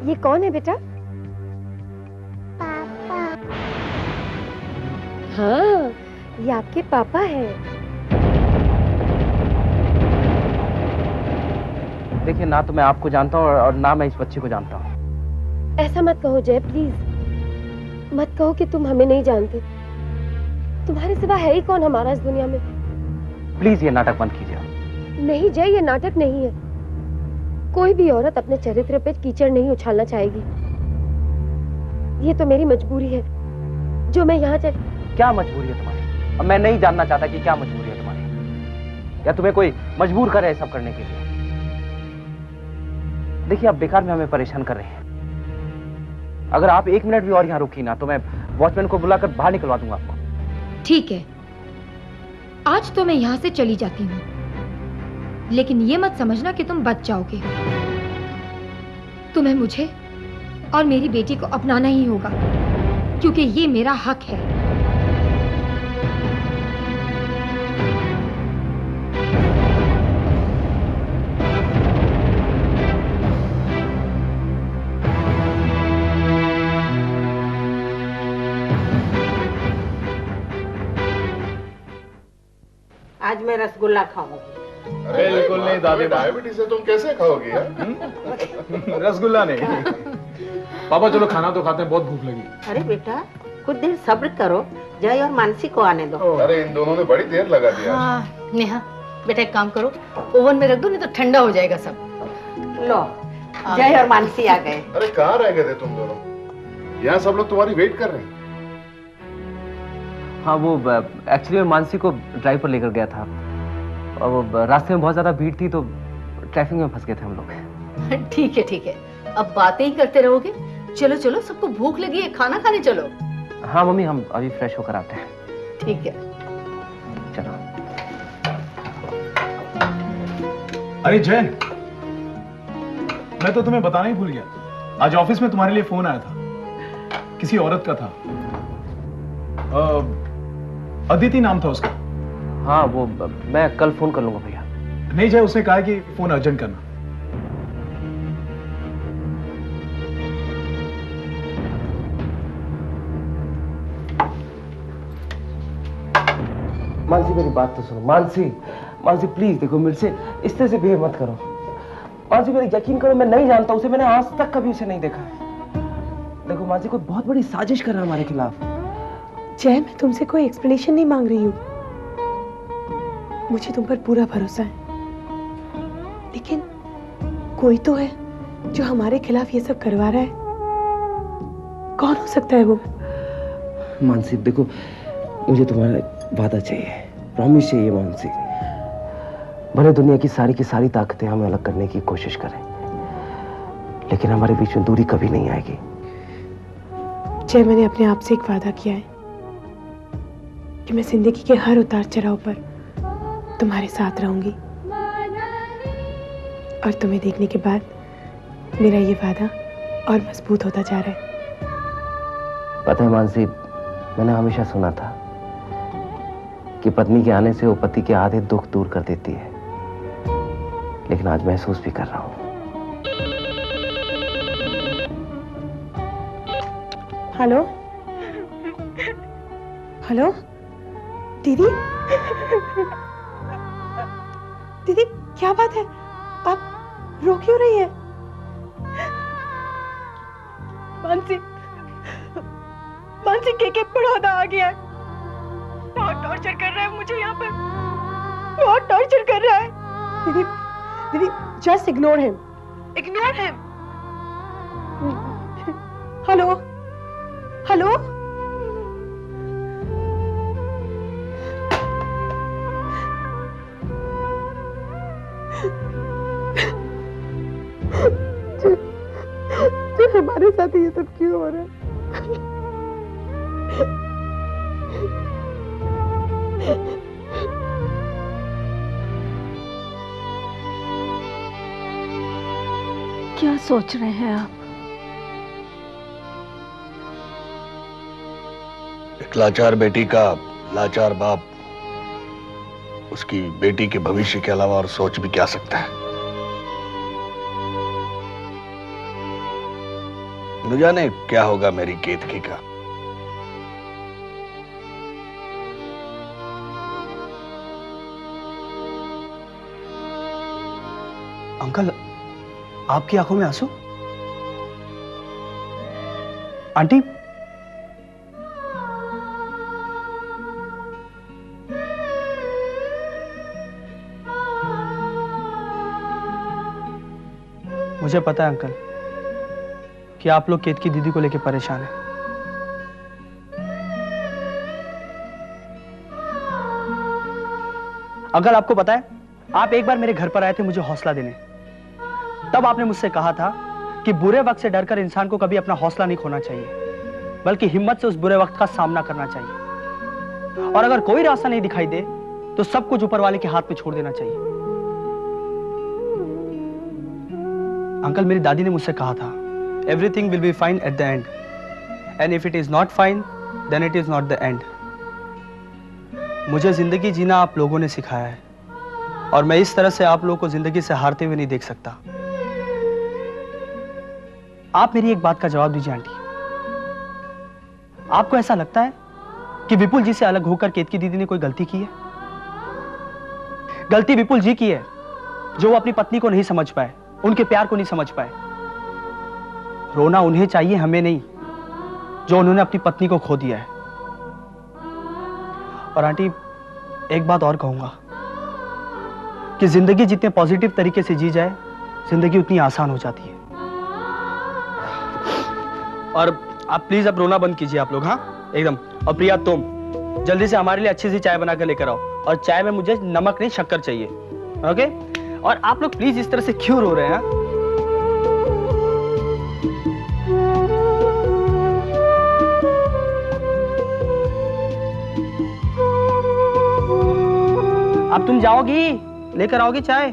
ये कौन है बेटा? पापा। हाँ, ये आपके पापा हैं। देखिए, ना तो मैं आपको जानता हूँ और ना मैं इस बच्चे को जानता हूँ। ऐसा मत कहो जय, प्लीज मत कहो कि तुम हमें नहीं जानते। तुम्हारे सिवा है ही कौन हमारा इस दुनिया में? प्लीज ये नाटक बंद कीजिए। नहीं जय, ये नाटक नहीं है। कोई भी औरत अपने चरित्र पे कीचड़ नहीं उछालना चाहेगी। ये तो मेरी मजबूरी है जो मैं यहाँ क्या मजबूरी है तुम्हारी? अब मैं नहीं जानना चाहता कि क्या मजबूरी है तुम्हारी, या तुम्हें कोई मजबूर करे सब करने के लिए। देखिए, आप बेकार में हमें परेशान कर रहे हैं। अगर आप 1 मिनट भी और यहाँ रुकी ना तो मैं वॉचमैन को बुलाकर बाहर निकलवा दूंगा आपको। ठीक है, आज तो मैं यहाँ से चली जाती हूँ, लेकिन ये मत समझना कि तुम बच जाओगे। तुम्हें मुझे और मेरी बेटी को अपनाना ही होगा, क्योंकि ये मेरा हक है। आज मैं रसगुल्ला खाऊंगी। अरे बिल्कुल नहीं दादी, डायबिटीज से तुम कैसे खाओगी? रसगुल्ला नहीं। पापा चलो खाना तो खाते हैं, बहुत भूख लगी। अरे बेटा कुछ देर सब्र करो, जय और मानसी को आने दो। अरे इन दोनों ने बड़ी देर लगा दिया। हाँ नेहा बेटा एक काम करो, ओवन में रख दो, नहीं तो ठंडा हो जाएगा सब। लो जय और मानसी आ गए। अरे कहाँ रह गए थे तुम दोनों? यहाँ सब लोग तुम्हारी वेट कर रहे हैं। हाँ, वो एक्चुअली मैं मानसी को ड्राइव पर लेकर गया था और वो रास्ते में बहुत ज्यादा भीड़ थी तो ट्रैफिक में फंस गए थे हम लोग। ठीक है, अब बातें ही करते रहोगे? चलो चलो, सबको भूख लगी है, खाना खाने चलो। हाँ मम्मी, हम अभी फ्रेश होकर आते हैं। ठीक है चलो। अरे जय, मैं तो तुम्हें बताना ही भूल गया, आज ऑफिस में तुम्हारे लिए फोन आया था, किसी औरत का था। अदिति नाम था उसका। हाँ, वो मैं कल फोन कर लूंगा भैया। नहीं जय, उसने कहा कि फोन अर्जेंट करना। मानसी मेरी बात तो सुनो। मानसी प्लीज देखो, मेरे से इस तरह से बिहेव मत करो। मानसी मेरी यकीन करो, मैं नहीं जानता उसे, मैंने आज तक कभी उसे नहीं देखा है। देखो मानसी, कोई बहुत बड़ी साजिश कर रहा है हमारे खिलाफ। जय, मैं तुमसे कोई एक्सप्लेनेशन नहीं मांग रही हूँ, मुझे तुम पर पूरा भरोसा है, लेकिन कोई तो है जो हमारे खिलाफ ये सब करवा रहा है। कौन हो सकता है वो? मानसी देखो, मुझे तुम्हारा वादा चाहिए, प्रॉमिस चाहिए मानसी। भले दुनिया की सारी ताकतें हमें अलग करने की कोशिश करें, लेकिन हमारे बीच में दूरी कभी नहीं आएगी। जय, मैंने अपने आप से एक वादा किया है कि मैं जिंदगी के हर उतार चढ़ाव पर तुम्हारे साथ रहूंगी, और तुम्हें देखने के बाद मेरा ये वादा और मजबूत होता जा रहा है। पता है मानसी, मैंने हमेशा सुना था कि पत्नी के आने से वो पति के आधे दुख दूर कर देती है, लेकिन आज महसूस भी कर रहा हूं। हेलो हेलो दीदी, दीदी क्या बात है, आप रो क्यों रही है? मानसी के पड़ौदा आ गया है, बहुत टॉर्चर कर रहा है मुझे यहाँ पर, बहुत टॉर्चर कर रहा है। दीदी just ignore him. Hello hello जो हमारे साथ ये सब क्यों हो रहा है? क्या सोच रहे हैं आप? एक लाचार बेटी का लाचार बाप उसकी बेटी के भविष्य के अलावा और सोच भी क्या सकता है। न जाने क्या होगा मेरी केतकी का। अंकल, आपकी आंखों में आंसू? आंटी, मुझे पता है अंकल कि आप लोग केतकी दीदी को लेकर परेशान हैं। अंकल, आपको पता है, आप एक बार मेरे घर पर आए थे मुझे हौसला देने। तब आपने मुझसे कहा था कि बुरे वक्त से डरकर इंसान को कभी अपना हौसला नहीं खोना चाहिए, बल्कि हिम्मत से उस बुरे वक्त का सामना करना चाहिए। और अगर कोई रास्ता नहीं दिखाई दे तो सब कुछ ऊपर वाले के हाथ में छोड़ देना चाहिए। अंकल, मेरी दादी ने मुझसे कहा था, everything will be fine at the end, and if it is not fine then it is not the end. मुझे जिंदगी जीना आप लोगों ने सिखाया है, और मैं इस तरह से आप लोगों को जिंदगी से हारते हुए नहीं देख सकता। आप मेरी एक बात का जवाब दीजिए आंटी, आपको ऐसा लगता है कि विपुल जी से अलग होकर केतकी दीदी ने कोई गलती की है? गलती विपुल जी की है जो वो अपनी पत्नी को नहीं समझ पाए, उनके प्यार को नहीं समझ पाए। रोना उन्हें चाहिए, हमें नहीं, जो उन्होंने अपनी पत्नी को खो दिया है। और आंटी, एक बात और कहूंगा कि जिंदगी जितने पॉजिटिव तरीके से जी जाए, जिंदगी उतनी आसान हो जाती है। और आप प्लीज अब रोना बंद कीजिए आप लोग, हाँ एकदम। और प्रिया, तुम जल्दी से हमारे लिए अच्छी सी चाय बना कर लेकर आओ, और चाय में मुझे नमक नहीं शक्कर चाहिए, ओके? और आप लोग प्लीज इस तरह से क्यों रो रहे हैं? अब तुम जाओगी, लेकर आओगी चाय?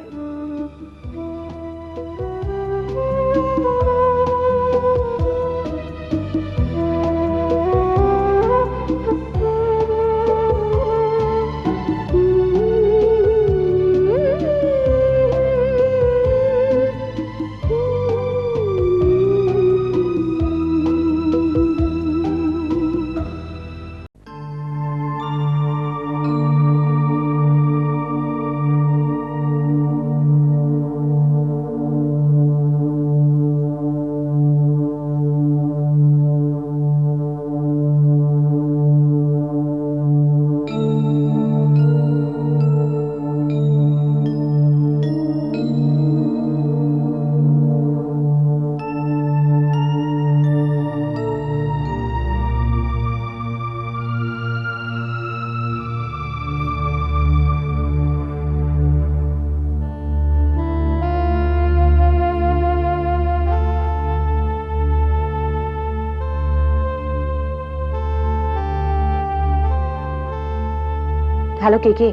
Hello, KK.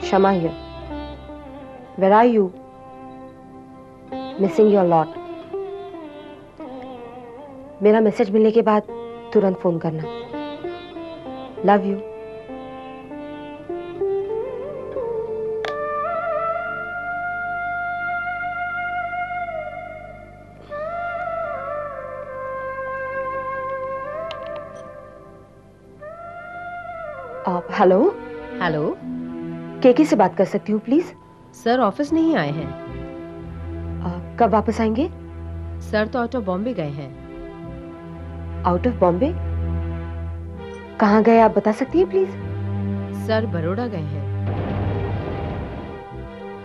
Shama here. Where are you? Missing you a lot. मेरा मैसेज मिलने के बाद तुरंत फोन करना. Love you. Hello. Hello, KK से बात कर सकती हूँ प्लीज? सर ऑफिस नहीं आए हैं। कब वापस आएंगे? सर तो आउट ऑफ बॉम्बे गए हैं। Out of Bombay? कहाँ गए आप बता सकती हैं प्लीज? सर बड़ौदा गए हैं।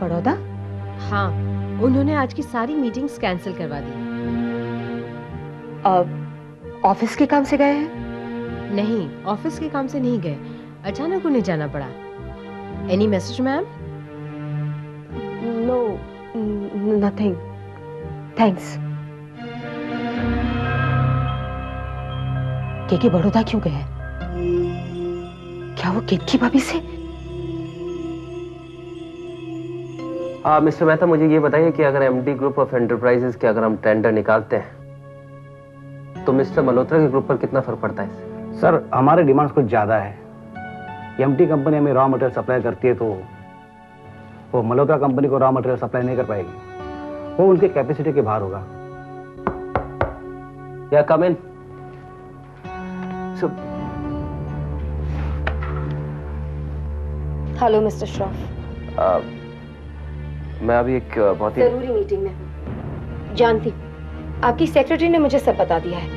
बड़ौदा? हाँ, उन्होंने आज की सारी मीटिंग्स कैंसिल करवा दी। ऑफिस के काम से गए हैं? नहीं, ऑफिस के काम से नहीं गए, अचानक उन्हें जाना पड़ा। Any message ma'am? No, nothing, thanks. KK Baroda क्यों गए? क्या वो केतकी भाभी से? मिस्टर मेहता, मुझे ये बताइए कि अगर एमडी ग्रुप ऑफ एंटरप्राइजेस के अगर हम टेंडर निकालते हैं तो मिस्टर मल्होत्रा के ग्रुप पर कितना फर्क पड़ता है इससे? सर, हमारे डिमांड्स कुछ ज्यादा है। एमटी कंपनी हमें रॉ मटेरियल सप्लाई करती है तो वो मल्होत्रा कंपनी को रॉ मटेरियल सप्लाई नहीं कर पाएगी, वो उनके कैपेसिटी के बाहर होगा। या come in. Hello mister Shroff. मैं अभी एक बहुत ही जरूरी मीटिंग में हूँ, जानती हूँ। आपकी सेक्रेटरी ने मुझे सब बता दिया है,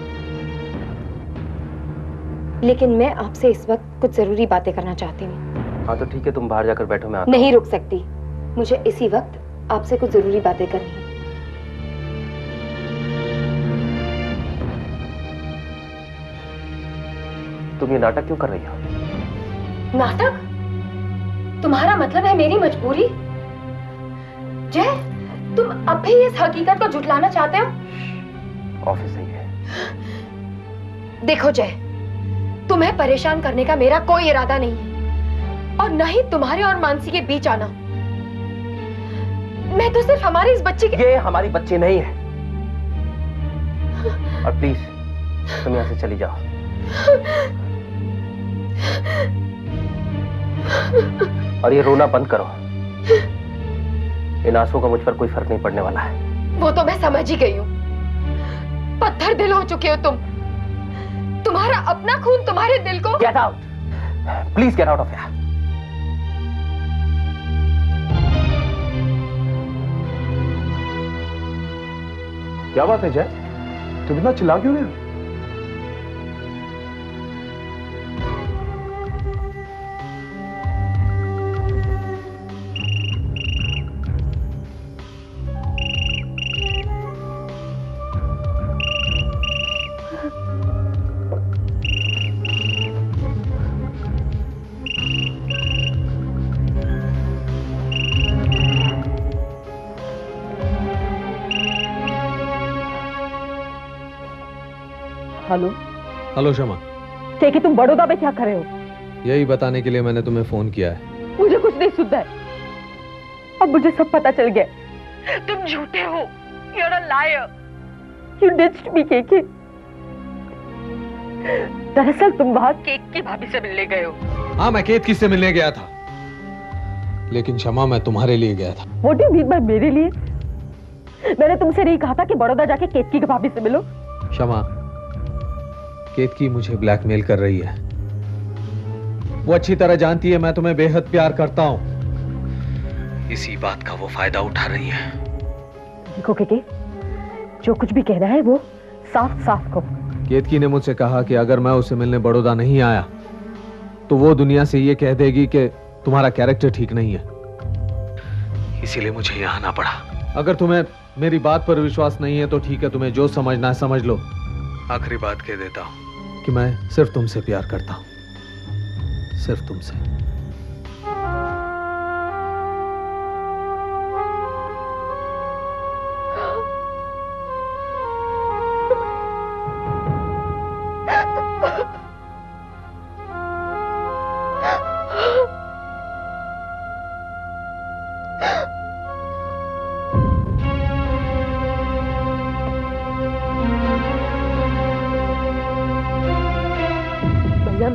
लेकिन मैं आपसे इस वक्त कुछ जरूरी बातें करना चाहती हूँ। हाँ तो ठीक है, तुम बाहर जाकर बैठो, मैं आता नहीं रुक सकती, मुझे इसी वक्त आपसे कुछ जरूरी बातें करनी है। तुम ये नाटक क्यों कर रही हो? नाटक? तुम्हारा मतलब है मेरी मजबूरी? जय, तुम अब भी इस हकीकत को झुठलाना चाहते हो? ऑफिस सही है। देखो जय, तुम्हें परेशान करने का मेरा कोई इरादा नहीं है, और न ही तुम्हारे और मानसी के बीच आना। मैं तो सिर्फ हमारी इस बच्ची के... ये हमारी बच्ची नहीं है, और प्लीज तुम यहाँ से चली जाओ। और ये रोना बंद करो, इन आंसुओं का मुझ पर कोई फर्क नहीं पड़ने वाला है। वो तो मैं समझ ही गई हूँ, पत्थर दिल हो चुके हो तुम। तुम्हारा अपना खून तुम्हारे दिल को... Get out! Please get out of here. क्या बात है जय, तुम इतना चिल्ला क्यों रहे हो? हेलो। हेलो शमा। कि तुम बड़ौदा में क्या कर रहे हो? यही बताने के लिए मैंने तुम्हें फोन किया है। मुझे कुछ नहीं सुनना है, अब मुझे सब पता चल गया। तुम झूठे हो, you're a liar. You ditched me, KK. दरअसल तुम वहां केक की भाभी से मिलने गए हो। हाँ, मैं केतकी से मिलने गया था, लेकिन शमा मैं तुम्हारे लिए गया था। What do you mean by मेरे लिए? मैंने तुमसे नहीं कहा था कि बड़ौदा जाके केतकी की भाभी से मिलो। शमा, केतकी मुझे ब्लैकमेल कर रही है। वो अच्छी तरह जानती है मैं तुम्हें बेहद प्यार करता हूं। इसी बात का वो फायदा उठा रही है। देखो केके, जो कुछ भी कहना है वो साफ साफ कहो। केतकी ने मुझसे कहा कि अगर मैं उससे मिलने बड़ौदा नहीं आया तो वो दुनिया से ये कह देगी कि तुम्हारा कैरेक्टर ठीक नहीं है। इसीलिए मुझे यहाँ आना पड़ा। अगर तुम्हें मेरी बात पर विश्वास नहीं है तो ठीक है, तुम्हें जो समझना है समझ लो। आखिरी बात कह देता हूं कि मैं सिर्फ तुमसे प्यार करता हूं, सिर्फ तुमसे।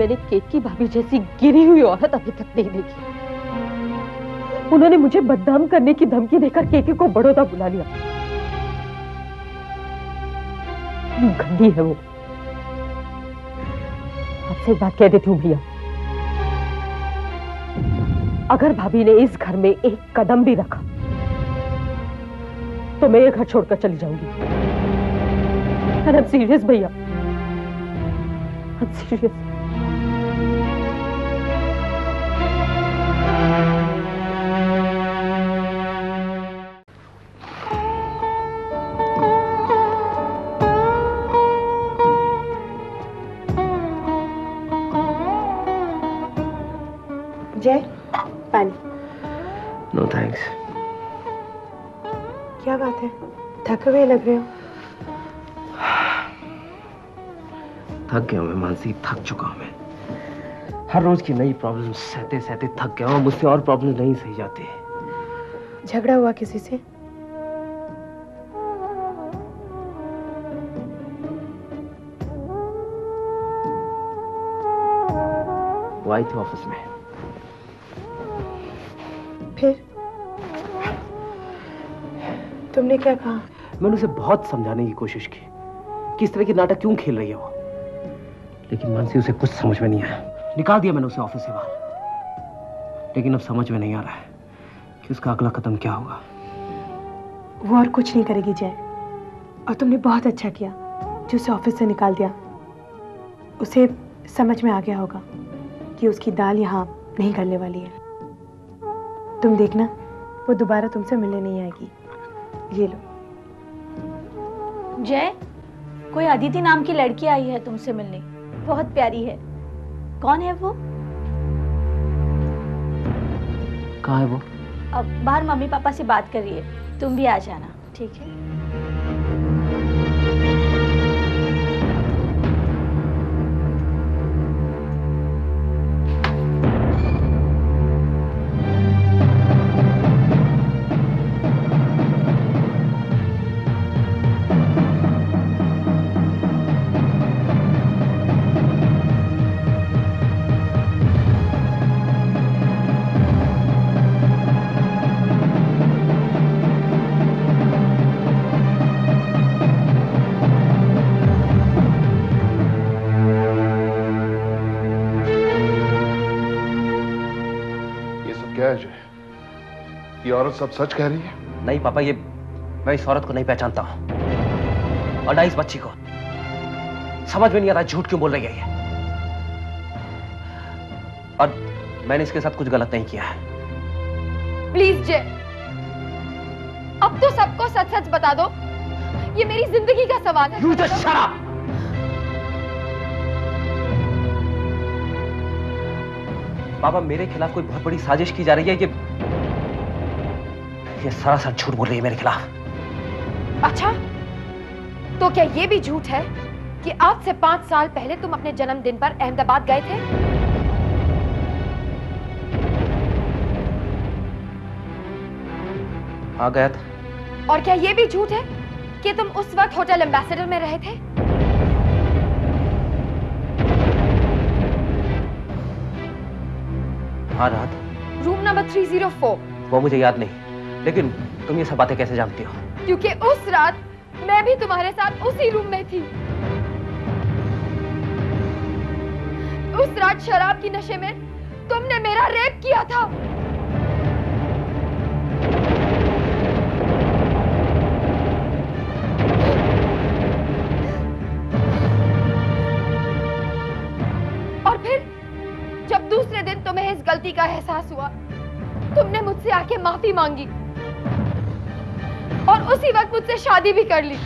मैंने केतकी भाभी जैसी गिरी हुई औरत अभी तक नहीं देखी। उन्होंने मुझे बदनाम करने की धमकी देकर केके को बड़ौदा बुला लिया। गंदी है वो। आपसे एक बात कह देती हूँ भैया, अगर भाभी ने इस घर में एक कदम भी रखा तो मैं ये घर छोड़कर चली जाऊंगी। And I'm serious भैया, I'm serious। जय, पानी। No thanks. क्या बात है, थके हुए लग रहे हो? थक गया मैं मानसी, थक चुका हूं मैं। हर रोज की नई प्रॉब्लम सहते सहते थक गया हूं। मुझसे और प्रॉब्लम नहीं सही जाती। झगड़ा हुआ किसी से? वो आई थी ऑफिस में। फिर तुमने क्या कहा? मैंने उसे बहुत समझाने की कोशिश की किस तरह की नाटक क्यों खेल रही है वो। लेकिन मानसी उसे कुछ समझ में नहीं आया। निकाल दिया मैंने उसे ऑफिस से बाहर, लेकिन अब समझ में नहीं आ रहा है कि उसका अगला कदम क्या होगा। वो और कुछ नहीं करेगी जय, और तुमने बहुत अच्छा किया जो उसे ऑफिस से निकाल दिया। उसे समझ में आ गया होगा कि उसकी दाल यहाँ नहीं गलने वाली है। तुम देखना, वो दोबारा तुमसे मिलने नहीं आएगी। ये लो। जय, कोई अदिति नाम की लड़की आई है तुमसे मिलने, बहुत प्यारी है। कौन है वो? कहाँ है वो? अब बाहर मम्मी पापा से बात कर रही है, तुम भी आ जाना, ठीक है? ये औरत सब सच कह रही है? नहीं पापा, ये मैं इस औरत को नहीं पहचानता हूं, और ना इस बच्ची को। समझ में नहीं आता झूठ क्यों बोल रही है ये। और मैंने इसके साथ कुछ गलत नहीं किया है। प्लीज जय, अब तो सबको सच सच बता दो। ये मेरी जिंदगी का सवाल है। You just shut up! पापा, मेरे खिलाफ कोई बहुत बड़ी साजिश की जा रही है। ये सरासर झूठ बोल रही है मेरे खिलाफ। अच्छा, तो क्या ये भी झूठ है कि आज से 5 साल पहले तुम अपने जन्मदिन पर अहमदाबाद गए थे? हाँ, गया था। और क्या ये भी झूठ है कि तुम उस वक्त होटल एम्बेसडर में रहे थे? हाँ, रहा था। Room number 304। वो मुझे याद नहीं, लेकिन तुम ये सब बातें कैसे जानती हो? क्योंकि उस रात मैं भी तुम्हारे साथ उसी रूम में थी। उस रात शराब की नशे में तुमने मेरा रेप किया था। और फिर जब दूसरे दिन तुम्हें इस गलती का एहसास हुआ, तुमने मुझसे आके माफी मांगी और उसी वक्त मुझसे शादी भी कर ली।